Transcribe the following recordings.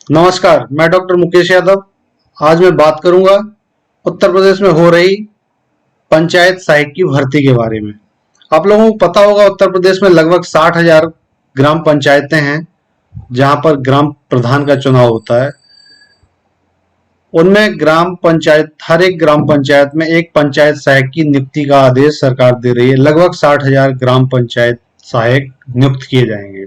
नमस्कार, मैं डॉक्टर मुकेश यादव। आज मैं बात करूंगा उत्तर प्रदेश में हो रही पंचायत सहायक की भर्ती के बारे में। आप लोगों को पता होगा उत्तर प्रदेश में लगभग 60,000 ग्राम पंचायतें हैं, जहां पर ग्राम प्रधान का चुनाव होता है। उनमें ग्राम पंचायत हर एक ग्राम पंचायत में एक पंचायत सहायक की नियुक्ति का आदेश सरकार दे रही है। लगभग 60,000 ग्राम पंचायत सहायक नियुक्त किए जाएंगे।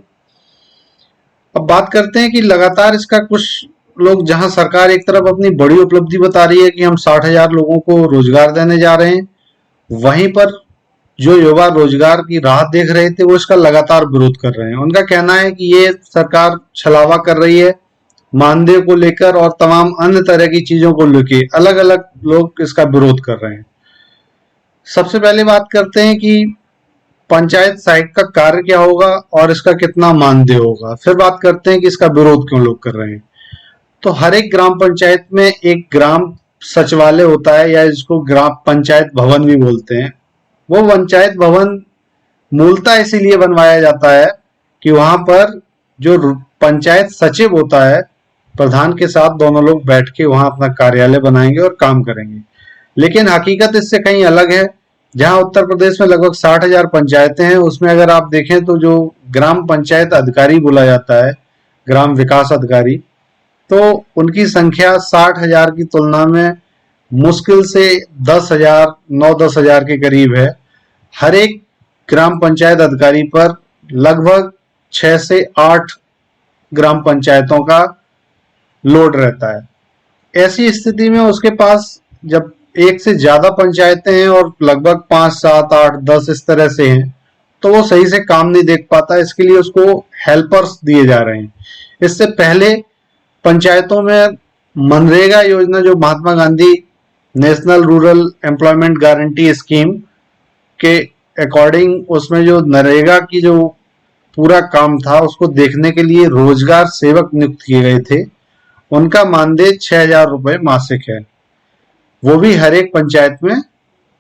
अब बात करते हैं कि लगातार इसका कुछ लोग, जहां सरकार एक तरफ अपनी बड़ी उपलब्धि बता रही है कि हम 60,000 लोगों को रोजगार देने जा रहे हैं, वहीं पर जो युवा रोजगार की राह देख रहे थे वो इसका लगातार विरोध कर रहे हैं। उनका कहना है कि ये सरकार छलावा कर रही है, मानदेय को लेकर और तमाम अन्य तरह की चीजों को लेकर अलग अलग लोग इसका विरोध कर रहे हैं। सबसे पहले बात करते हैं कि पंचायत सहायक का कार्य क्या होगा और इसका कितना मानदेय होगा। फिर बात करते हैं कि इसका विरोध क्यों लोग कर रहे हैं। तो हर एक ग्राम पंचायत में एक ग्राम सचिवालय होता है, या इसको ग्राम पंचायत भवन भी बोलते हैं। वो पंचायत भवन मूलतः इसीलिए बनवाया जाता है कि वहां पर जो पंचायत सचिव होता है, प्रधान के साथ दोनों लोग बैठ के वहां अपना कार्यालय बनाएंगे और काम करेंगे। लेकिन हकीकत इससे कहीं अलग है। जहां उत्तर प्रदेश में लगभग 60,000 पंचायतें हैं, उसमें अगर आप देखें तो जो ग्राम पंचायत अधिकारी बोला जाता है, ग्राम विकास अधिकारी, तो उनकी संख्या 60,000 की तुलना में मुश्किल से 10,000, 9-10,000 के करीब है। हर एक ग्राम पंचायत अधिकारी पर लगभग 6 से 8 ग्राम पंचायतों का लोड रहता है। ऐसी स्थिति में उसके पास जब एक से ज्यादा पंचायतें हैं और लगभग 5, 7, 8, 10 इस तरह से हैं, तो वो सही से काम नहीं देख पाता। इसके लिए उसको हेल्पर्स दिए जा रहे हैं। इससे पहले पंचायतों में मनरेगा योजना, जो Mahatma Gandhi national rural employment guarantee scheme के अकॉर्डिंग, उसमें जो नरेगा की जो पूरा काम था उसको देखने के लिए रोजगार सेवक नियुक्त किए गए थे। उनका मानदेय 6,000 रुपए मासिक है। वो भी हर एक पंचायत में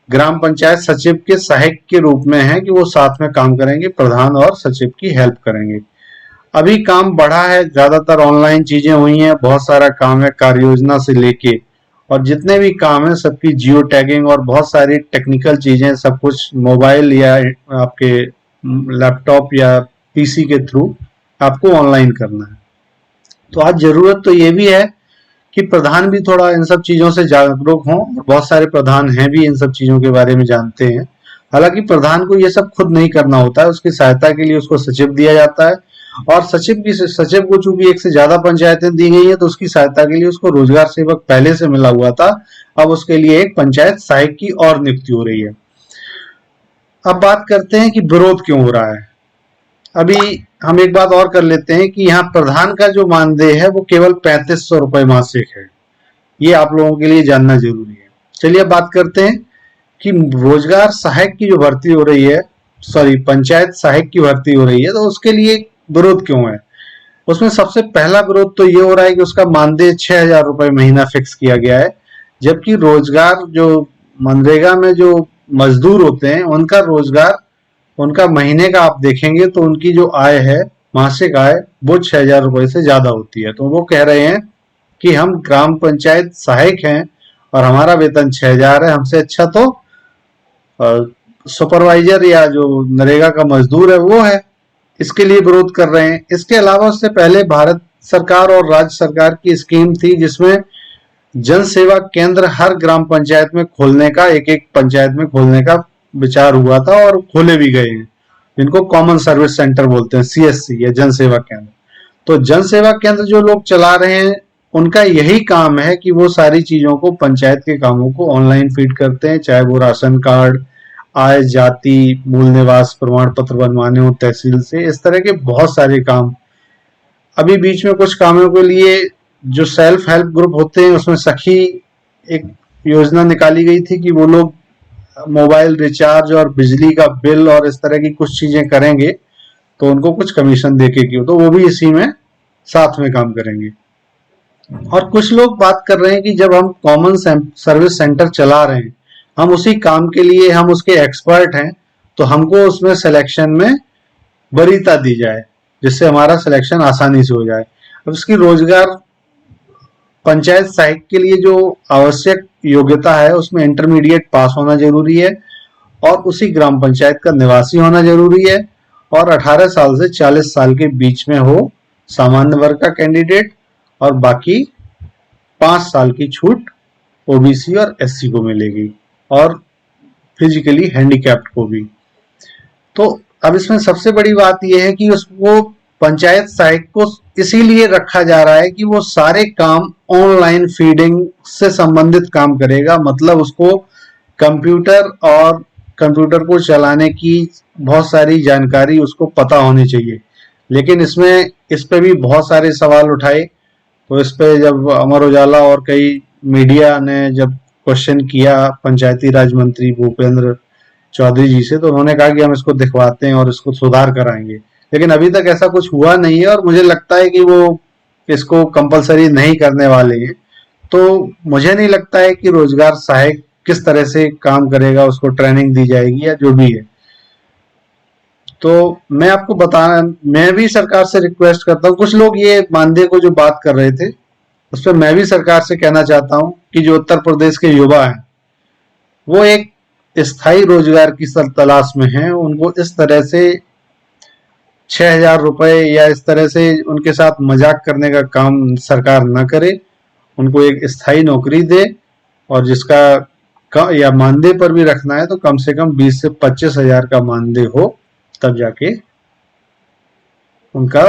ग्राम पंचायत सचिव के सहायक के रूप में है कि वो साथ में काम करेंगे, प्रधान और सचिव की हेल्प करेंगे। अभी काम बढ़ा है, ज्यादातर ऑनलाइन चीजें हुई हैं, बहुत सारा काम है कार्य योजना से लेके, और जितने भी काम है सबकी जियो टैगिंग और बहुत सारी टेक्निकल चीजें, सब कुछ मोबाइल या आपके लैपटॉप या पीसी के थ्रू आपको ऑनलाइन करना है। तो आज जरूरत तो ये भी है कि प्रधान भी थोड़ा इन सब चीजों से जागरूक हों। बहुत सारे प्रधान हैं भी इन सब चीजों के बारे में जानते हैं। हालांकि प्रधान को ये सब खुद नहीं करना होता है, उसकी सहायता के लिए उसको सचिव दिया जाता है, और सचिव को चूंकि एक से ज्यादा पंचायतें दी गई है, तो उसकी सहायता के लिए उसको रोजगार सेवक पहले से मिला हुआ था। अब उसके लिए एक पंचायत सहायक की और नियुक्ति हो रही है। अब बात करते हैं कि विरोध क्यों हो रहा है। अभी हम एक बात और कर लेते हैं कि यहाँ प्रधान का जो मानदेय है वो केवल 3500 रुपए मासिक है। ये आप लोगों के लिए जानना जरूरी है। चलिए अब बात करते हैं कि रोजगार सहायक की जो भर्ती हो रही है, पंचायत सहायक की भर्ती हो रही है, तो उसके लिए विरोध क्यों है। उसमें सबसे पहला विरोध तो ये हो रहा है कि उसका मानदेय 6,000 रुपए महीना फिक्स किया गया है, जबकि रोजगार जो मनरेगा में जो मजदूर होते हैं उनका रोजगार, उनका महीने का आप देखेंगे तो उनकी जो आय है, मासिक आय, वो 6,000 रुपए से ज्यादा होती है। तो वो कह रहे हैं कि हम ग्राम पंचायत सहायक हैं और हमारा वेतन 6,000 है, हमसे अच्छा तो सुपरवाइजर या जो नरेगा का मजदूर है वो है। इसके लिए विरोध कर रहे हैं। इसके अलावा उससे पहले भारत सरकार और राज्य सरकार की स्कीम थी जिसमें जन सेवा केंद्र हर ग्राम पंचायत में खोलने का, एक एक पंचायत में खोलने का विचार हुआ था और खोले भी गए हैं, जिनको कॉमन सर्विस सेंटर बोलते हैं, सीएससी या जन सेवा केंद्र। तो जन सेवा केंद्र जो लोग चला रहे हैं उनका यही काम है कि वो सारी चीजों को, पंचायत के कामों को ऑनलाइन फीड करते हैं, चाहे वो राशन कार्ड, आय, जाति, मूल निवास प्रमाण पत्र बनवाने हो तहसील से, इस तरह के बहुत सारे काम। अभी बीच में कुछ कामों के लिए जो सेल्फ हेल्प ग्रुप होते हैं उसमें सखी एक योजना निकाली गई थी कि वो लोग मोबाइल रिचार्ज और बिजली का बिल और इस तरह की कुछ चीजें करेंगे तो उनको कुछ कमीशन देके की, तो वो भी इसी में साथ में काम करेंगे। और कुछ लोग बात कर रहे हैं कि जब हम कॉमन सर्विस सेंटर चला रहे हैं, हम उसी काम के लिए, हम उसके एक्सपर्ट हैं, तो हमको उसमें सिलेक्शन में वरीयता दी जाए, जिससे हमारा सिलेक्शन आसानी से हो जाए। अब इसकी रोजगार पंचायत सहायक के लिए जो आवश्यक योग्यता है उसमें इंटरमीडिएट पास होना जरूरी है और उसी ग्राम पंचायत का निवासी होना जरूरी है और 18 साल से 40 साल के बीच में हो सामान्य वर्ग का कैंडिडेट, और बाकी 5 साल की छूट ओबीसी और एससी को मिलेगी और फिजिकली हैंडीकैप्ड को भी। तो अब इसमें सबसे बड़ी बात यह है कि उसको पंचायत सहायक को इसीलिए रखा जा रहा है कि वो सारे काम ऑनलाइन फीडिंग से संबंधित काम करेगा, मतलब उसको कंप्यूटर और कंप्यूटर को चलाने की बहुत सारी जानकारी उसको पता होनी चाहिए। लेकिन इसमें इस पे भी बहुत सारे सवाल उठाए, तो इस पे जब अमर उजाला और कई मीडिया ने जब क्वेश्चन किया पंचायती राज मंत्री भूपेंद्र चौधरी जी से, तो उन्होंने कहा कि हम इसको दिखवाते हैं और इसको सुधार कराएंगे, लेकिन अभी तक ऐसा कुछ हुआ नहीं है और मुझे लगता है कि वो इसको कंपलसरी नहीं करने वाले हैं। तो मुझे नहीं लगता है कि रोजगार सहायक किस तरह से काम करेगा, उसको ट्रेनिंग दी जाएगी या जो भी है। तो मैं भी सरकार से रिक्वेस्ट करता हूँ, कुछ लोग ये मानदेय को जो बात कर रहे थे उस पर मैं भी सरकार से कहना चाहता हूँ कि जो उत्तर प्रदेश के युवा हैं वो एक स्थायी रोजगार की तलाश में हैं, उनको इस तरह से 6,000 रुपए या इस तरह से उनके साथ मजाक करने का काम सरकार न करे, उनको एक स्थायी नौकरी दे और जिसका या मानदेय पर भी रखना है तो कम से कम 20 से 25,000 का मानदेय हो, तब जाके उनका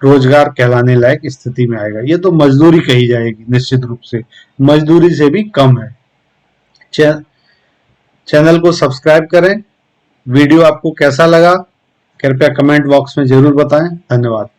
रोजगार कहलाने लायक स्थिति में आएगा। ये तो मजदूरी कही जाएगी, निश्चित रूप से मजदूरी से भी कम है। चैनल को सब्सक्राइब करें। वीडियो आपको कैसा लगा कृपया कमेंट बॉक्स में जरूर बताएं। धन्यवाद।